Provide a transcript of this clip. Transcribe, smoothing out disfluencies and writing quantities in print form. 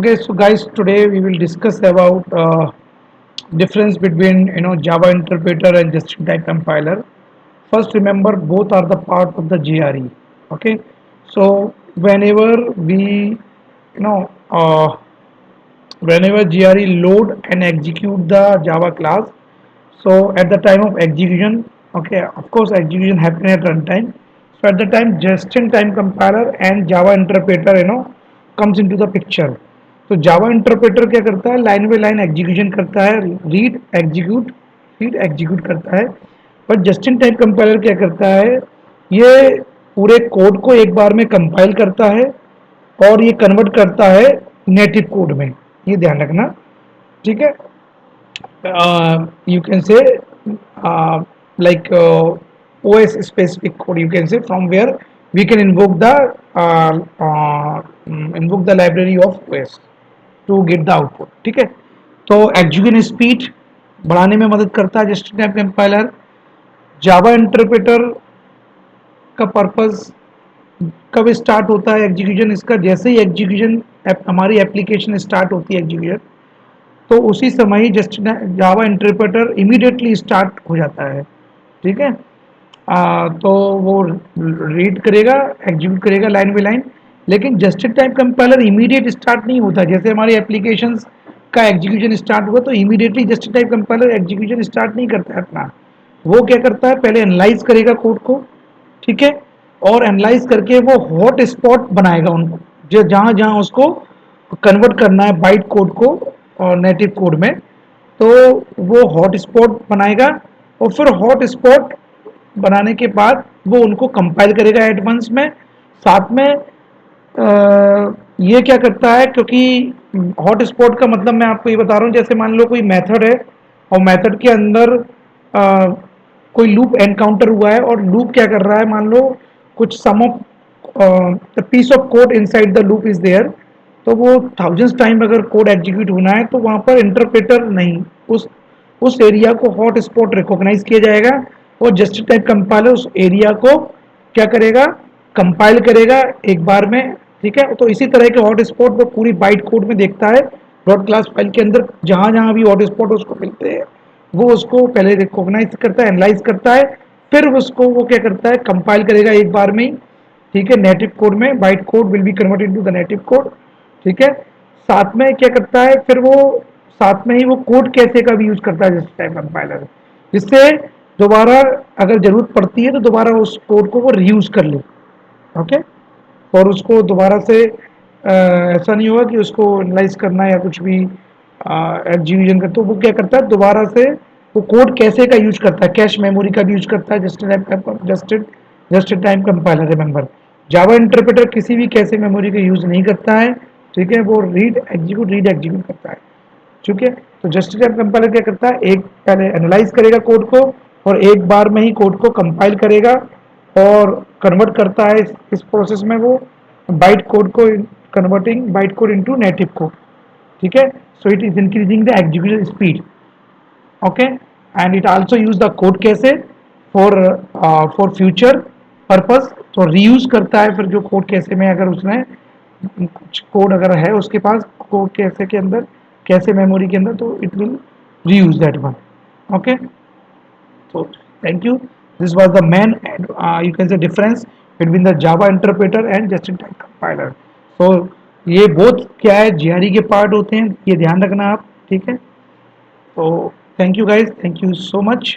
Okay, so guys, today we will discuss about difference between Java interpreter and just-in-time compiler. First, remember both are the part of the GRE. Okay, so whenever GRE load and execute the Java class, so at the time of execution, okay, of course execution happen at runtime. So at the time, just-in-time compiler and Java interpreter comes into the picture. तो जावा interpreter क्या करता है, line by line execution करता है, read execute करता है. But just in time compiler क्या करता है, ये पूरे कोड को एक बार में कंपाइल करता है और ये कन्वर्ट करता है नेटिव कोड में. ये ध्यान रखना, ठीक है. You can say uh, like OS specific code, you can say, from where we can invoke the library of OS to get the output. ठीक है. तो एग्जीक्यूशन स्पीड बढ़ाने में मदद करता है just in time compiler. Java interpreter का purpose कब स्टार्ट होता है एग्जीक्यूशन इसका, जैसे ही एग्जीक्यूशन हमारी एप्लीकेशन स्टार्ट होती है एग्जीक्यूशन, तो उसी समय ही just Java interpreter immediately start हो जाता है. ठीक है. तो वो रीड करेगा, एग्जीक्यूट करेगा लाइन बाय लाइन. लेकिन just in time compiler immediate start नहीं होता. जैसे हमारी एप्लीकेशन का एग्जीक्यूशन स्टार्ट हुआ तो immediately just in time compiler execution start नहीं करता है अपना. वो क्या करता है, पहले एनालाइज करेगा कोड को. ठीक है. और एनालाइज करके वो हॉट स्पॉट बनाएगा उनको, जो जहाँ जहाँ उसको कन्वर्ट करना है बाइट कोड को और नेटिव कोड में. तो वो हॉट स्पॉट बनाएगा और फिर हॉट स्पॉट बनाने के बाद वो उनको कंपाइल करेगा एडवांस में. साथ में ये क्या करता है, क्योंकि हॉट स्पॉट का मतलब मैं आपको ये बता रहा हूँ, जैसे मान लो कोई मेथड है और मेथड के अंदर कोई लूप एनकाउंटर हुआ है और लूप क्या कर रहा है, मान लो कुछ some of the piece of code inside the loop is there. तो वो थाउजेंड्स टाइम अगर कोड एग्जीक्यूट होना है तो वहाँ पर इंटरप्रेटर नहीं, उस एरिया को हॉट स्पॉट रिकॉग्नाइज किया जाएगा और जस्ट टाइप कंपाइलर उस एरिया को क्या करेगा, कंपाइल करेगा एक बार में. ठीक है. तो इसी तरह के हॉट स्पॉट वो पूरी बाइट कोड में देखता है, डॉट क्लास फाइल के अंदर जहाँ जहाँ भी हॉट स्पॉट उसको मिलते हैं वो उसको पहले रिकॉग्नाइज करता है, एनालाइज करता है, फिर उसको वो क्या करता है, कंपाइल करेगा एक बार में ही. ठीक है. नेटिव कोड में byte code will be converted into the native code. ठीक है. साथ में क्या करता है, फिर वो साथ में ही वो कोड कैसे का भी यूज करता है जस्ट टाइम कंपाइलर, जिससे दोबारा अगर जरूरत पड़ती है तो दोबारा उस कोड को वो रीयूज कर ले. ओके. और उसको दोबारा से ऐसा नहीं होगा कि उसको एनालाइज करना या कुछ भी एग्जीक्यूशन करते, तो वो क्या करता है दोबारा से वो कोड कैसे का यूज करता है, कैश मेमोरी का भी यूज करता है जस्ट टाइम कंपाइलर. रिमेंबर, जावा इंटरप्रेटर किसी भी कैसे मेमोरी का यूज नहीं करता है. ठीक है. वो रीड एग्जीक्यूट करता है. ठीक है. तो जस्ट टाइम कंपाइलर क्या करता है, एक पहले एनालाइज करेगा कोड को और एक बार में ही कोड को कंपाइल करेगा और कन्वर्ट करता है इस प्रोसेस में वो बाइट कोड को, converting byte code into native code. ठीक है. So it is increasing the execution speed. Okay. And it also use the code कैसे फॉर फ्यूचर पर्पस. तो रीयूज करता है फिर जो कोड कैसे में, अगर उसने कुछ कोड अगर है उसके पास कोड कैसे के अंदर, कैसे मेमोरी के अंदर, तो it will reuse that one. Okay. So thank you. This was the main you can say difference between the Java interpreter and just-in-time compiler. So ये both क्या है, GRE के पार्ट होते हैं, ये ध्यान रखना आप. ठीक है. तो thank you guys, thank you so much.